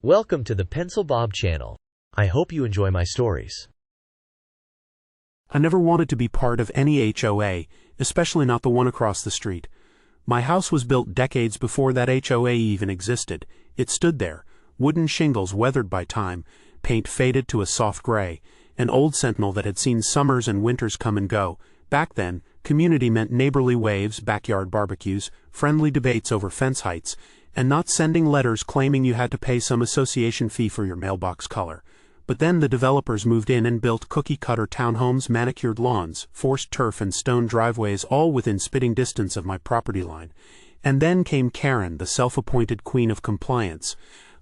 Welcome to the Pencil Bob channel. I hope you enjoy my stories. I never wanted to be part of any HOA, especially not the one across the street. My house was built decades before that HOA even existed. It stood there, wooden shingles weathered by time, paint faded to a soft gray, an old sentinel that had seen summers and winters come and go. Back then, community meant neighborly waves, backyard barbecues, friendly debates over fence heights, and not sending letters claiming you had to pay some association fee for your mailbox color. But then the developers moved in and built cookie-cutter townhomes, manicured lawns, forced turf and stone driveways, all within spitting distance of my property line. And then came Karen, the self-appointed queen of compliance.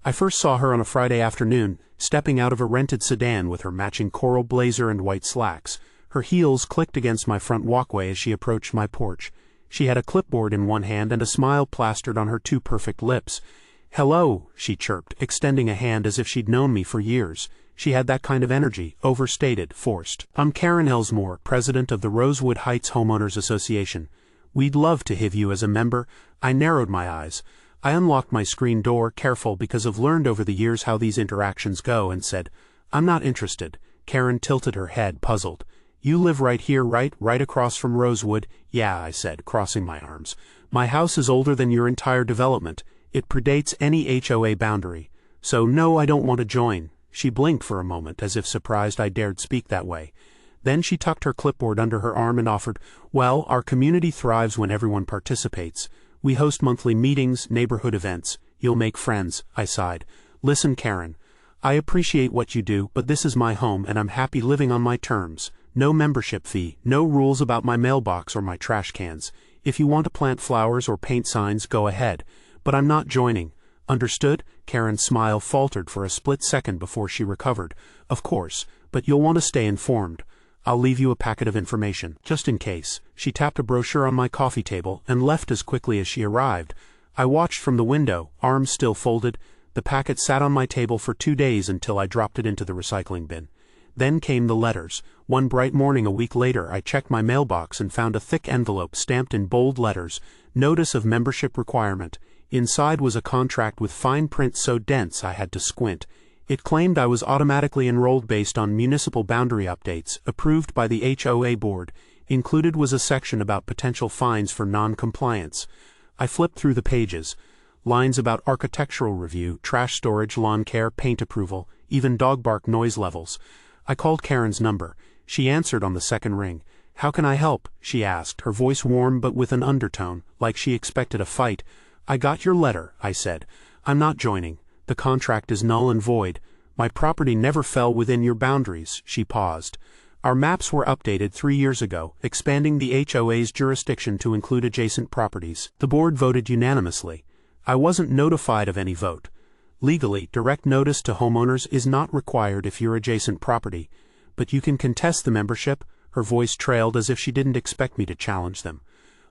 I first saw her on a Friday afternoon, stepping out of a rented sedan with her matching coral blazer and white slacks. Her heels clicked against my front walkway as she approached my porch. She had a clipboard in one hand and a smile plastered on her two perfect lips. "Hello," she chirped, extending a hand as if she'd known me for years. She had that kind of energy, overstated, forced. "I'm Karen Elsmore, president of the Rosewood Heights Homeowners Association. We'd love to have you as a member." I narrowed my eyes. I unlocked my screen door, careful because I've learned over the years how these interactions go, and said, "I'm not interested." Karen tilted her head, puzzled. "You live right here, right across from Rosewood?" "Yeah," I said, crossing my arms. "My house is older than your entire development. It predates any HOA boundary. So no, I don't want to join." She blinked for a moment, as if surprised I dared speak that way. Then she tucked her clipboard under her arm and offered, "Well, our community thrives when everyone participates. We host monthly meetings, neighborhood events. You'll make friends." I sighed. "Listen, Karen, I appreciate what you do, but this is my home and I'm happy living on my terms. No membership fee, no rules about my mailbox or my trash cans. If you want to plant flowers or paint signs, go ahead. But I'm not joining. Understood?" Karen's smile faltered for a split second before she recovered. "Of course, but you'll want to stay informed. I'll leave you a packet of information, just in case." She tapped a brochure on my coffee table and left as quickly as she arrived. I watched from the window, arms still folded. The packet sat on my table for 2 days until I dropped it into the recycling bin. Then came the letters. One bright morning a week later, I checked my mailbox and found a thick envelope stamped in bold letters, "Notice of Membership Requirement." Inside was a contract with fine print so dense I had to squint. It claimed I was automatically enrolled based on municipal boundary updates, approved by the HOA board. Included was a section about potential fines for non-compliance. I flipped through the pages. Lines about architectural review, trash storage, lawn care, paint approval, even dog bark noise levels. I called Karen's number. She answered on the second ring. "How can I help?" she asked, her voice warm but with an undertone, like she expected a fight. "I got your letter," I said. "I'm not joining. The contract is null and void. My property never fell within your boundaries." She paused. "Our maps were updated 3 years ago, expanding the HOA's jurisdiction to include adjacent properties. The board voted unanimously. I wasn't notified of any vote. Legally, direct notice to homeowners is not required if you're adjacent property, but you can contest the membership." Her voice trailed as if she didn't expect me to challenge them.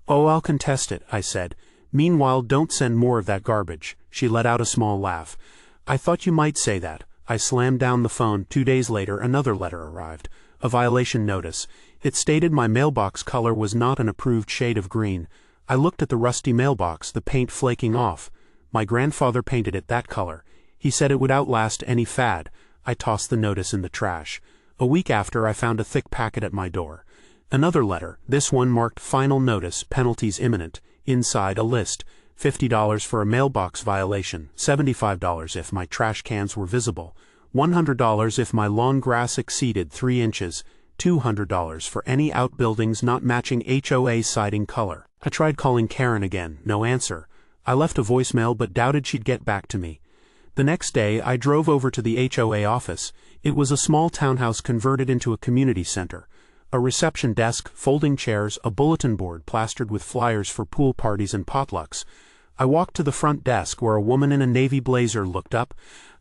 "Oh, I'll contest it," I said. "Meanwhile, don't send more of that garbage." She let out a small laugh. "I thought you might say that." I slammed down the phone. 2 days later, another letter arrived. A violation notice. It stated my mailbox color was not an approved shade of green. I looked at the rusty mailbox, the paint flaking off. My grandfather painted it that color. He said it would outlast any fad. I tossed the notice in the trash. A week after, I found a thick packet at my door. Another letter, this one marked "Final Notice, Penalties Imminent." Inside, a list: $50 for a mailbox violation, $75 if my trash cans were visible, $100 if my lawn grass exceeded 3 inches, $200 for any outbuildings not matching HOA siding color. I tried calling Karen again, no answer. I left a voicemail but doubted she'd get back to me. The next day, I drove over to the HOA office. It was a small townhouse converted into a community center. A reception desk, folding chairs, a bulletin board plastered with flyers for pool parties and potlucks. I walked to the front desk where a woman in a navy blazer looked up.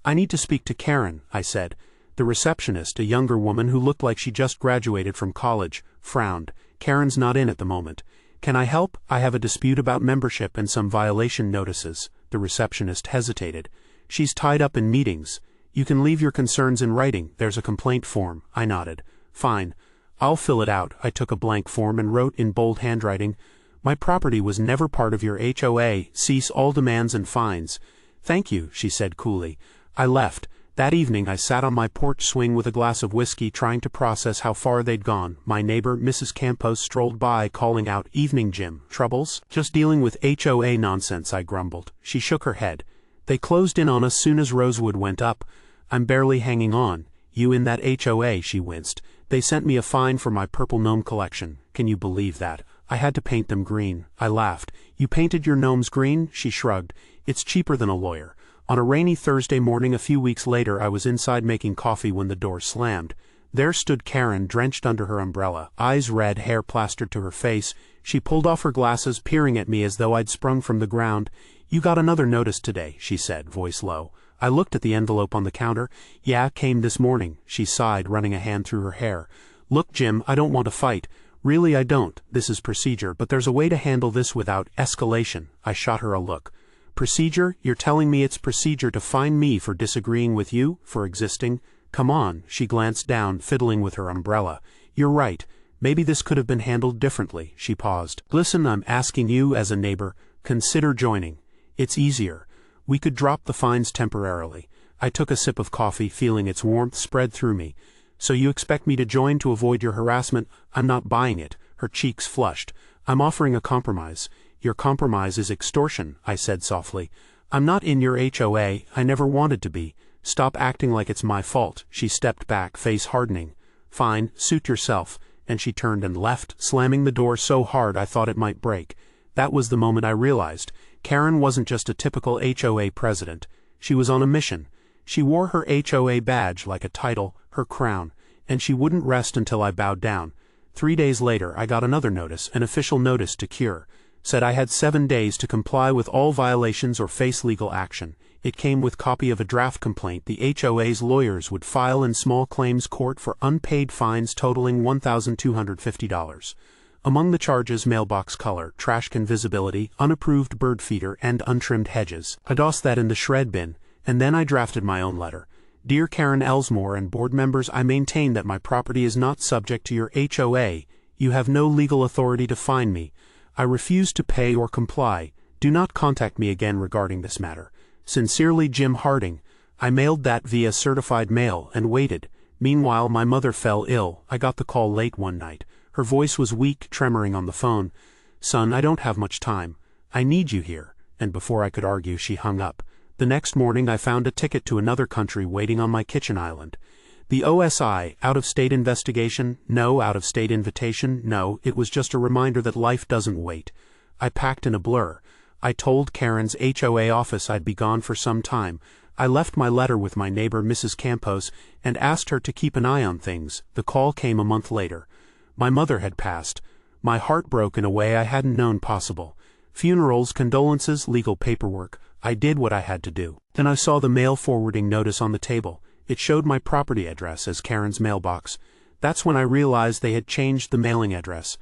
"I need to speak to Karen," I said. The receptionist, a younger woman who looked like she just graduated from college, frowned. "Karen's not in at the moment." "Can I help? I have a dispute about membership and some violation notices." The receptionist hesitated. "She's tied up in meetings. You can leave your concerns in writing. There's a complaint form." I nodded. "Fine. I'll fill it out." I took a blank form and wrote in bold handwriting, "My property was never part of your HOA. Cease all demands and fines." "Thank you," she said coolly. I left. That evening I sat on my porch swing with a glass of whiskey trying to process how far they'd gone. My neighbor, Mrs. Campos, strolled by calling out, "Evening, Jim. Troubles?" "Just dealing with HOA nonsense," I grumbled. She shook her head. "They closed in on us soon as Rosewood went up. I'm barely hanging on." "You in that HOA," she winced. "They sent me a fine for my purple gnome collection. Can you believe that? I had to paint them green." I laughed. "You painted your gnomes green?" She shrugged. "It's cheaper than a lawyer." On a rainy Thursday morning a few weeks later I was inside making coffee when the door slammed. There stood Karen, drenched under her umbrella, eyes red, hair plastered to her face. She pulled off her glasses, peering at me as though I'd sprung from the ground. "You got another notice today," she said, voice low. I looked at the envelope on the counter. "Yeah, came this morning." She sighed, running a hand through her hair. "Look, Jim, I don't want to fight. Really, I don't. This is procedure, but there's a way to handle this without escalation." I shot her a look. "Procedure? You're telling me it's procedure to fine me for disagreeing with you, for existing? Come on." She glanced down, fiddling with her umbrella. "You're right. Maybe this could have been handled differently." She paused. "Listen, I'm asking you as a neighbor, consider joining. It's easier. We could drop the fines temporarily." I took a sip of coffee, feeling its warmth spread through me. "So you expect me to join to avoid your harassment?" "I'm not buying it." Her cheeks flushed. "I'm offering a compromise." "Your compromise is extortion," I said softly. "I'm not in your HOA. I never wanted to be. Stop acting like it's my fault." She stepped back, face hardening. "Fine, suit yourself." And she turned and left, slamming the door so hard I thought it might break. That was the moment I realized. Karen wasn't just a typical HOA president. She was on a mission. She wore her HOA badge like a title, her crown, and she wouldn't rest until I bowed down. 3 days later I got another notice, an official notice to cure. Said I had 7 days to comply with all violations or face legal action. It came with copy of a draft complaint the HOA's lawyers would file in small claims court for unpaid fines totaling $1,250. Among the charges, mailbox color, trash can visibility, unapproved bird feeder, and untrimmed hedges. I tossed that in the shred bin, and then I drafted my own letter. "Dear Karen Elsmore and board members, I maintain that my property is not subject to your HOA. You have no legal authority to fine me. I refuse to pay or comply. Do not contact me again regarding this matter. Sincerely, Jim Harding." I mailed that via certified mail and waited. Meanwhile, my mother fell ill. I got the call late one night. Her voice was weak, tremoring on the phone. "Son, I don't have much time. I need you here." And before I could argue, she hung up. The next morning I found a ticket to another country waiting on my kitchen island. The OSI, out-of-state investigation, no. Out-of-state invitation, no. It was just a reminder that life doesn't wait. I packed in a blur. I told Karen's HOA office I'd be gone for some time. I left my letter with my neighbor, Mrs. Campos, and asked her to keep an eye on things. The call came a month later. My mother had passed. My heart broke in a way I hadn't known possible. Funerals, condolences, legal paperwork. I did what I had to do. Then I saw the mail forwarding notice on the table. It showed my property address as Karen's mailbox. That's when I realized they had changed the mailing address.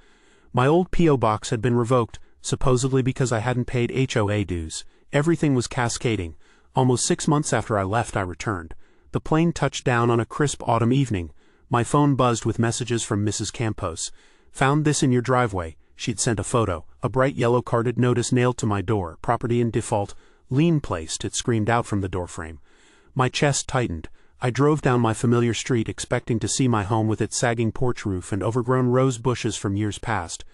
My old P.O. box had been revoked, supposedly because I hadn't paid HOA dues. Everything was cascading. Almost 6 months after I left, I returned. The plane touched down on a crisp autumn evening. My phone buzzed with messages from Mrs. Campos. "Found this in your driveway." She'd sent a photo. A bright yellow carded notice nailed to my door. "Property in default. Lien placed," it screamed out from the doorframe. My chest tightened. I drove down my familiar street expecting to see my home with its sagging porch roof and overgrown rose bushes from years past.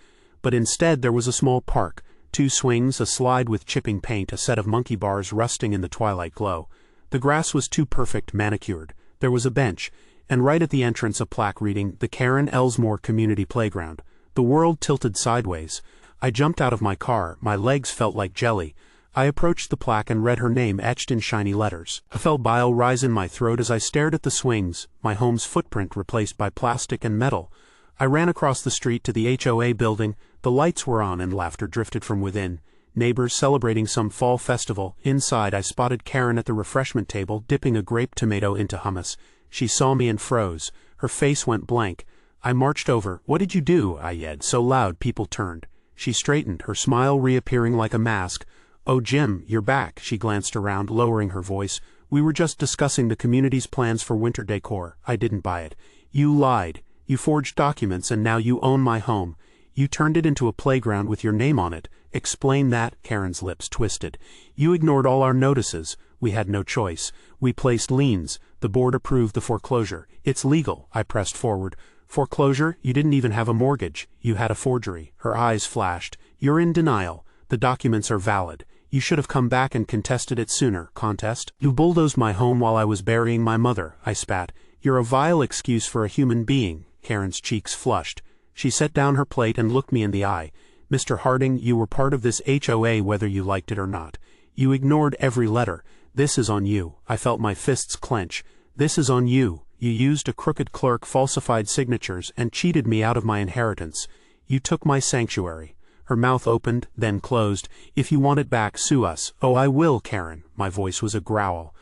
But instead there was a small park, 2 swings, a slide with chipping paint, a set of monkey bars rusting in the twilight glow. The grass was too perfect, manicured. There was a bench, and right at the entrance a plaque reading, "The Karen Elsmore Community Playground." The world tilted sideways. I jumped out of my car. My legs felt like jelly. I approached the plaque and read her name etched in shiny letters. I felt bile rise in my throat as I stared at the swings, my home's footprint replaced by plastic and metal. I ran across the street to the HOA building. The lights were on and laughter drifted from within. Neighbors celebrating some fall festival. Inside I spotted Karen at the refreshment table dipping a grape tomato into hummus. She saw me and froze. Her face went blank. I marched over. "What did you do?" I yelled, so loud people turned. She straightened, her smile reappearing like a mask. "Oh, Jim, you're back." She glanced around, lowering her voice. "We were just discussing the community's plans for winter decor." I didn't buy it. "You lied. You forged documents and now you own my home. You turned it into a playground with your name on it. Explain that." Karen's lips twisted. "You ignored all our notices. We had no choice. We placed liens. The board approved the foreclosure. It's legal, I pressed forward. Foreclosure? You didn't even have a mortgage. You had a forgery. Her eyes flashed. You're in denial. The documents are valid. You should have come back and contested it sooner. Contest? You bulldozed my home while I was burying my mother, I spat. You're a vile excuse for a human being. Karen's cheeks flushed. She set down her plate and looked me in the eye. Mr. Harding, you were part of this HOA whether you liked it or not. You ignored every letter. This is on you. I felt my fists clench. This is on you. You used a crooked clerk, falsified signatures, and cheated me out of my inheritance. You took my sanctuary. Her mouth opened, then closed. If you want it back, sue us. Oh, I will, Karen. My voice was a growl.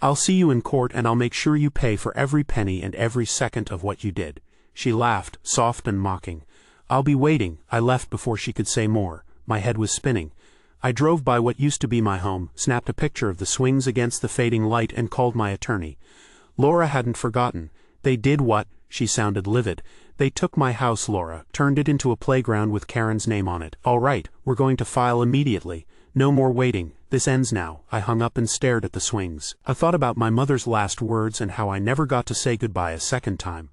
I'll see you in court and I'll make sure you pay for every penny and every second of what you did. She laughed, soft and mocking. I'll be waiting. I left before she could say more. My head was spinning. I drove by what used to be my home, snapped a picture of the swings against the fading light and called my attorney. Laura hadn't forgotten. They did what? She sounded livid. They took my house, Laura, turned it into a playground with Karen's name on it. All right, we're going to file immediately. No more waiting. This ends now. I hung up and stared at the swings. I thought about my mother's last words and how I never got to say goodbye a second time.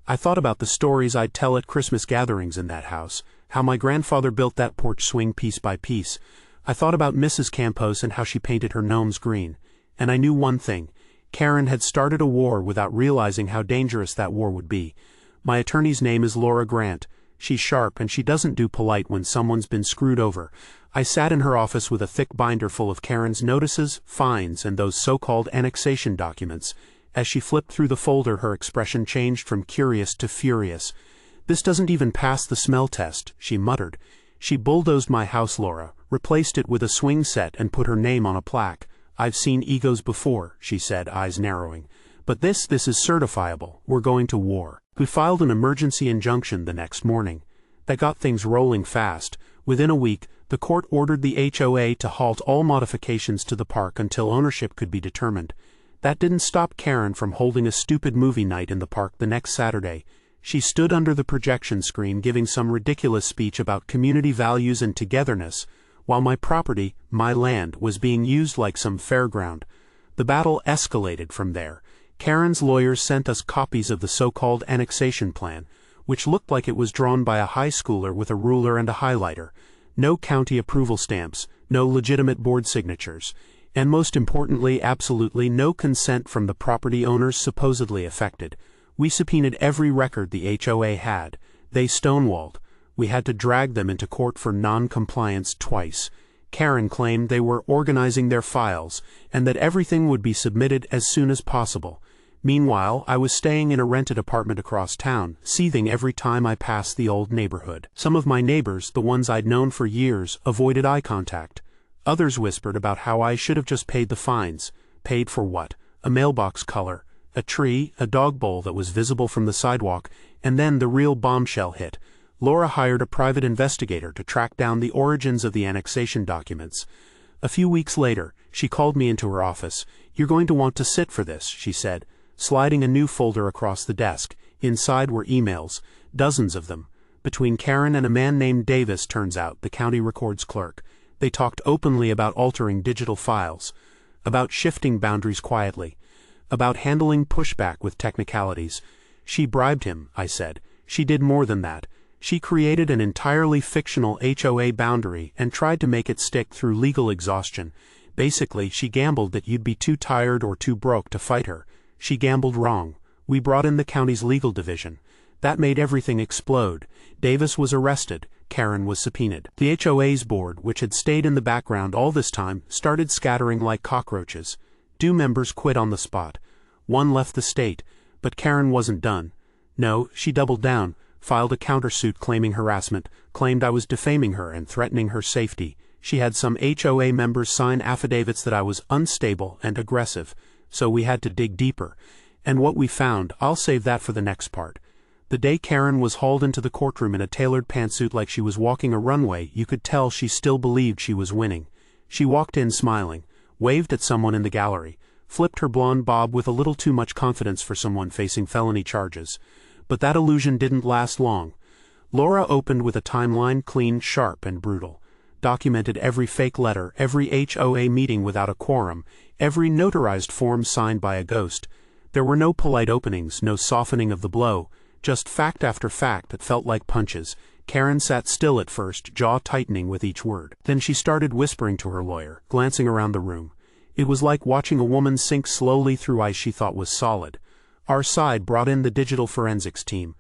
I thought about the stories I'd tell at Christmas gatherings in that house, how my grandfather built that porch swing piece by piece. I thought about Mrs. Campos and how she painted her gnomes green. And I knew one thing. Karen had started a war without realizing how dangerous that war would be. My attorney's name is Laura Grant. She's sharp and she doesn't do polite when someone's been screwed over. I sat in her office with a thick binder full of Karen's notices, fines, and those so-called annexation documents. As she flipped through the folder, her expression changed from curious to furious. This doesn't even pass the smell test, she muttered. She bulldozed my house, Laura, replaced it with a swing set and put her name on a plaque. I've seen egos before, she said, eyes narrowing. But this is certifiable. We're going to war. We filed an emergency injunction the next morning. That got things rolling fast. Within a week, the court ordered the HOA to halt all modifications to the park until ownership could be determined. That didn't stop Karen from holding a stupid movie night in the park the next Saturday. She stood under the projection screen giving some ridiculous speech about community values and togetherness, while my property, my land, was being used like some fairground. The battle escalated from there. Karen's lawyers sent us copies of the so-called annexation plan, which looked like it was drawn by a high schooler with a ruler and a highlighter. No county approval stamps, no legitimate board signatures, and most importantly, absolutely no consent from the property owners supposedly affected. We subpoenaed every record the HOA had. They stonewalled. We had to drag them into court for non-compliance twice. Karen claimed they were organizing their files, and that everything would be submitted as soon as possible. Meanwhile, I was staying in a rented apartment across town, seething every time I passed the old neighborhood. Some of my neighbors, the ones I'd known for years, avoided eye contact. Others whispered about how I should have just paid the fines. Paid for what? A mailbox color, a tree, a dog bowl that was visible from the sidewalk, and then the real bombshell hit. Laura hired a private investigator to track down the origins of the annexation documents. A few weeks later, she called me into her office. You're going to want to sit for this, she said, sliding a new folder across the desk. Inside were emails, dozens of them, between Karen and a man named Davis, turns out, the county records clerk. They talked openly about altering digital files, about shifting boundaries quietly, about handling pushback with technicalities. She bribed him, I said. She did more than that. She created an entirely fictional HOA boundary and tried to make it stick through legal exhaustion. Basically, she gambled that you'd be too tired or too broke to fight her. She gambled wrong. We brought in the county's legal division. That made everything explode. Davis was arrested. Karen was subpoenaed. The HOA's board, which had stayed in the background all this time, started scattering like cockroaches. 2 members quit on the spot. 1 left the state, but Karen wasn't done. No, she doubled down, filed a countersuit claiming harassment, claimed I was defaming her and threatening her safety. She had some HOA members sign affidavits that I was unstable and aggressive, so we had to dig deeper. And what we found, I'll save that for the next part. The day Karen was hauled into the courtroom in a tailored pantsuit like she was walking a runway, you could tell she still believed she was winning. She walked in smiling, waved at someone in the gallery, flipped her blonde bob with a little too much confidence for someone facing felony charges. But that illusion didn't last long. Laura opened with a timeline, clean, sharp, and brutal. documented every fake letter, every HOA meeting without a quorum, every notarized form signed by a ghost. There were no polite openings, no softening of the blow, just fact after fact that felt like punches. Karen sat still at first, jaw tightening with each word. Then she started whispering to her lawyer, glancing around the room. It was like watching a woman sink slowly through ice she thought was solid. Our side brought in the digital forensics team.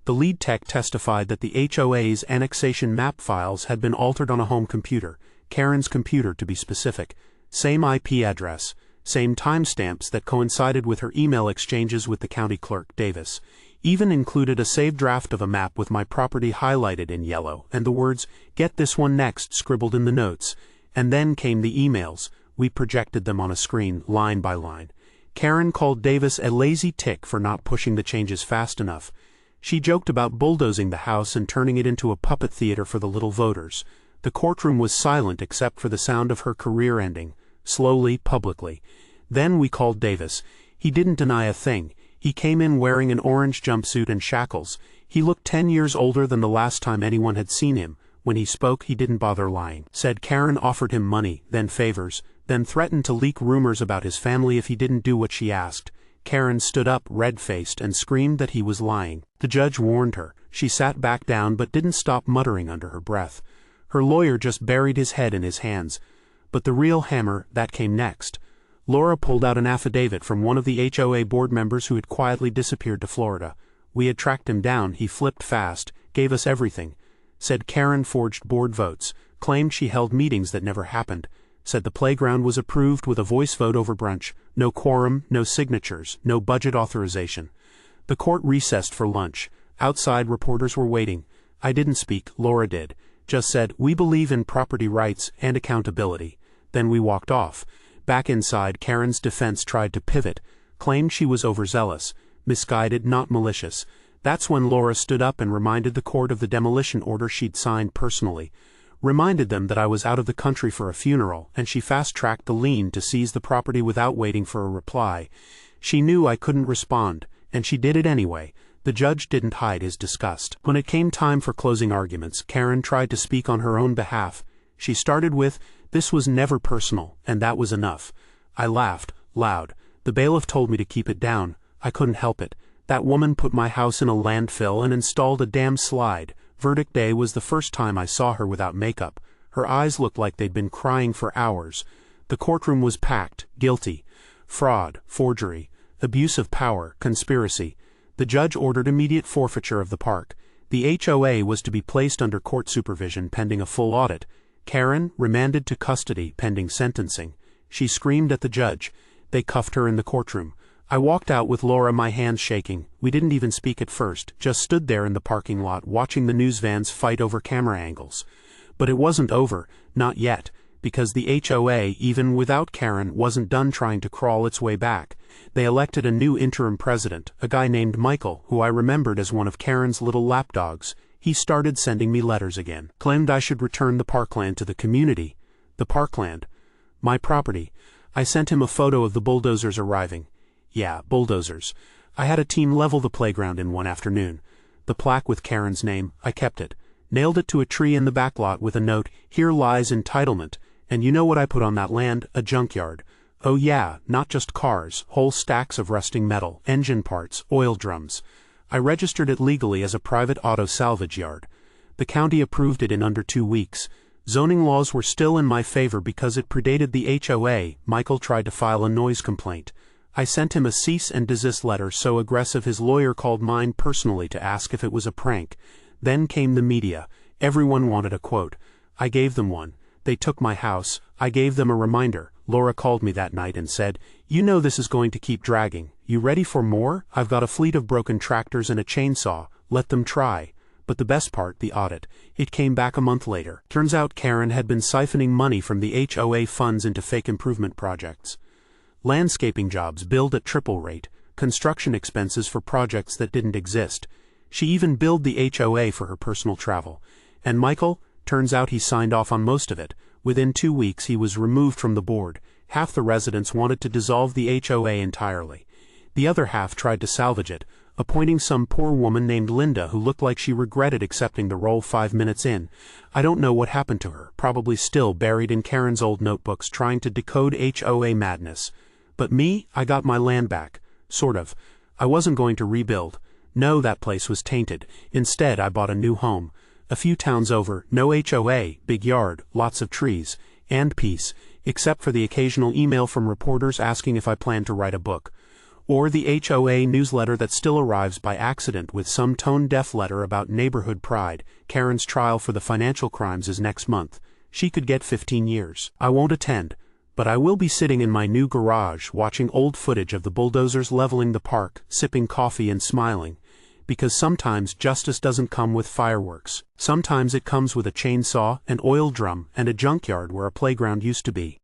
The lead tech testified that the HOA's annexation map files had been altered on a home computer, Karen's computer to be specific. Same IP address, same timestamps that coincided with her email exchanges with the county clerk, Davis. Even included a saved draft of a map with my property highlighted in yellow, and the words, "Get this one next," scribbled in the notes. And then came the emails. We projected them on a screen, line by line. Karen called Davis a lazy tick for not pushing the changes fast enough. She joked about bulldozing the house and turning it into a puppet theater for the little voters. The courtroom was silent except for the sound of her career ending, slowly, publicly. Then we called Davis. He didn't deny a thing. He came in wearing an orange jumpsuit and shackles. He looked 10 years older than the last time anyone had seen him. When he spoke, he didn't bother lying. Said Karen offered him money, then favors, then threatened to leak rumors about his family if he didn't do what she asked. Karen stood up, red-faced, and screamed that he was lying. The judge warned her. She sat back down but didn't stop muttering under her breath. Her lawyer just buried his head in his hands. But the real hammer, that came next. Laura pulled out an affidavit from one of the HOA board members who had quietly disappeared to Florida. We had tracked him down. He flipped fast, gave us everything. Said Karen forged board votes, claimed she held meetings that never happened. Said the playground was approved with a voice vote over brunch. No quorum, no signatures, no budget authorization. The court recessed for lunch. Outside, reporters were waiting. I didn't speak, Laura did. Just said, "We believe in property rights and accountability." Then we walked off. Back inside, Karen's defense tried to pivot, claimed she was overzealous, misguided, not malicious. That's when Laura stood up and reminded the court of the demolition order she'd signed personally. Reminded them that I was out of the country for a funeral, and she fast-tracked the lien to seize the property without waiting for a reply. She knew I couldn't respond, and she did it anyway. The judge didn't hide his disgust. When it came time for closing arguments, Karen tried to speak on her own behalf. She started with, "This was never personal, and that was enough." I laughed, loud. The bailiff told me to keep it down. I couldn't help it. That woman put my house in a landfill and installed a damn slide. Verdict day was the first time I saw her without makeup. Her eyes looked like they'd been crying for hours. The courtroom was packed, guilty. Fraud, forgery, abuse of power, conspiracy. The judge ordered immediate forfeiture of the park. The HOA was to be placed under court supervision pending a full audit. Karen remanded to custody pending sentencing. She screamed at the judge. They cuffed her in the courtroom. I walked out with Laura, my hands shaking. We didn't even speak at first, just stood there in the parking lot watching the news vans fight over camera angles. But it wasn't over, not yet, because the HOA, even without Karen, wasn't done trying to crawl its way back. They elected a new interim president, a guy named Michael, who I remembered as one of Karen's little lapdogs. He started sending me letters again. Claimed I should return the parkland to the community. The parkland. My property. I sent him a photo of the bulldozers arriving. Yeah, bulldozers. I had a team level the playground in one afternoon. The plaque with Karen's name, I kept it. Nailed it to a tree in the back lot with a note, "Here lies entitlement." And you know what I put on that land? A junkyard. Oh yeah, not just cars, whole stacks of rusting metal, engine parts, oil drums. I registered it legally as a private auto salvage yard. The county approved it in under 2 weeks. Zoning laws were still in my favor because it predated the HOA. Michael tried to file a noise complaint. I sent him a cease and desist letter so aggressive his lawyer called mine personally to ask if it was a prank. Then came the media. Everyone wanted a quote. I gave them one. They took my house. I gave them a reminder. Laura called me that night and said, "You know this is going to keep dragging. You ready for more? I've got a fleet of broken tractors and a chainsaw. Let them try." But the best part, the audit. It came back a month later. Turns out Karen had been siphoning money from the HOA funds into fake improvement projects. Landscaping jobs billed at triple rate, construction expenses for projects that didn't exist. She even billed the HOA for her personal travel. And Michael, turns out he signed off on most of it. Within 2 weeks he was removed from the board. Half the residents wanted to dissolve the HOA entirely. The other half tried to salvage it. appointing some poor woman named Linda who looked like she regretted accepting the role 5 minutes in. I don't know what happened to her, probably still buried in Karen's old notebooks trying to decode HOA madness. But me, I got my land back. Sort of. I wasn't going to rebuild. No, that place was tainted. Instead, I bought a new home. A few towns over, no HOA, big yard, lots of trees, and peace, except for the occasional email from reporters asking if I plan to write a book. Or the HOA newsletter that still arrives by accident with some tone-deaf letter about neighborhood pride. Karen's trial for the financial crimes is next month. She could get 15 years. I won't attend, but I will be sitting in my new garage watching old footage of the bulldozers leveling the park, sipping coffee and smiling. Because sometimes justice doesn't come with fireworks. Sometimes it comes with a chainsaw, an oil drum, and a junkyard where a playground used to be.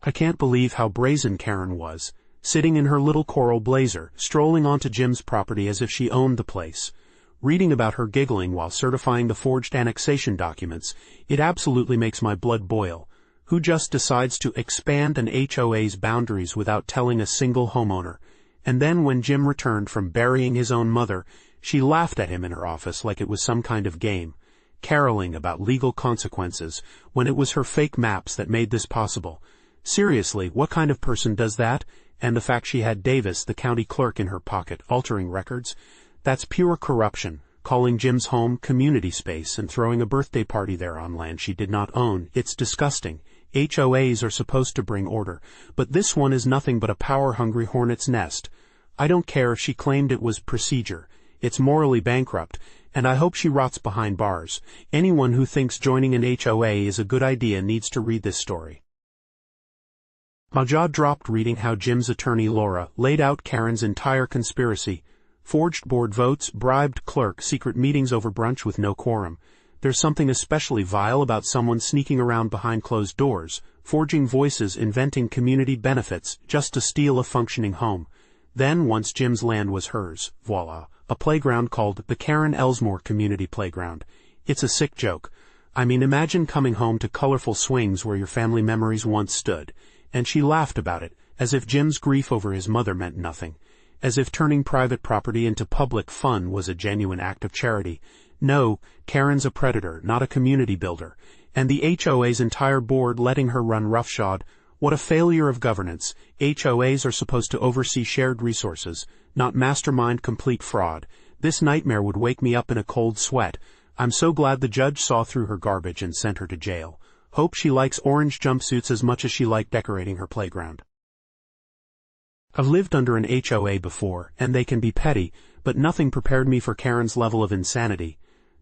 I can't believe how brazen Karen was, sitting in her little coral blazer, strolling onto Jim's property as if she owned the place. Reading about her giggling while certifying the forged annexation documents, it absolutely makes my blood boil. Who just decides to expand an HOA's boundaries without telling a single homeowner? And then when Jim returned from burying his own mother, she laughed at him in her office like it was some kind of game, caroling about legal consequences when it was her fake maps that made this possible. Seriously, what kind of person does that? And the fact she had Davis, the county clerk, in her pocket, altering records? That's pure corruption, calling Jim's home community space and throwing a birthday party there on land she did not own. It's disgusting. HOAs are supposed to bring order, but this one is nothing but a power-hungry hornet's nest. I don't care if she claimed it was procedure. It's morally bankrupt, and I hope she rots behind bars. Anyone who thinks joining an HOA is a good idea needs to read this story. My jaw dropped reading how Jim's attorney Laura laid out Karen's entire conspiracy. Forged board votes, bribed clerk, secret meetings over brunch with no quorum. There's something especially vile about someone sneaking around behind closed doors, forging voices, inventing community benefits, just to steal a functioning home. Then, once Jim's land was hers, voila, a playground called the Karen Elsmore Community Playground. It's a sick joke. I mean, imagine coming home to colorful swings where your family memories once stood. And she laughed about it, as if Jim's grief over his mother meant nothing. As if turning private property into public fun was a genuine act of charity. No, Karen's a predator, not a community builder. And the HOA's entire board letting her run roughshod. What a failure of governance. HOAs are supposed to oversee shared resources, not mastermind complete fraud. This nightmare would wake me up in a cold sweat. I'm so glad the judge saw through her garbage and sent her to jail. Hope she likes orange jumpsuits as much as she liked decorating her playground. I've lived under an HOA before, and they can be petty, but nothing prepared me for Karen's level of insanity.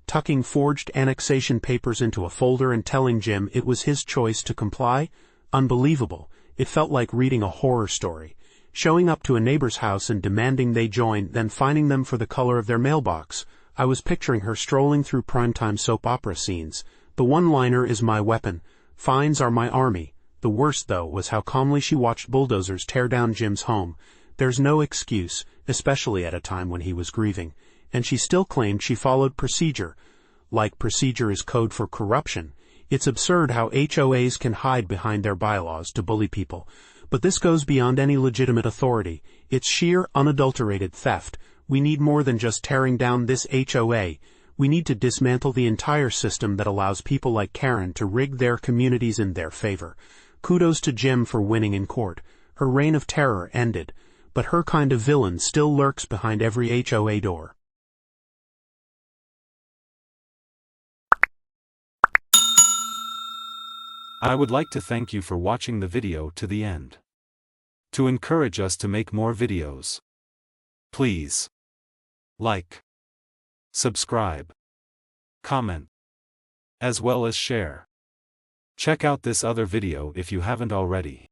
Tucking forged annexation papers into a folder and telling Jim it was his choice to comply? Unbelievable. It felt like reading a horror story. Showing up to a neighbor's house and demanding they join, then fining them for the color of their mailbox. I was picturing her strolling through primetime soap opera scenes. The one-liner is my weapon. Fines are my army. The worst, though, was how calmly she watched bulldozers tear down Jim's home. There's no excuse, especially at a time when he was grieving. And she still claimed she followed procedure. Like procedure is code for corruption. It's absurd how HOAs can hide behind their bylaws to bully people. But this goes beyond any legitimate authority. It's sheer, unadulterated theft. We need more than just tearing down this HOA. We need to dismantle the entire system that allows people like Karen to rig their communities in their favor. Kudos to Jim for winning in court. Her reign of terror ended. But her kind of villain still lurks behind every HOA door. I would like to thank you for watching the video to the end. To encourage us to make more videos, please like, subscribe, comment, as well as share. Check out this other video if you haven't already.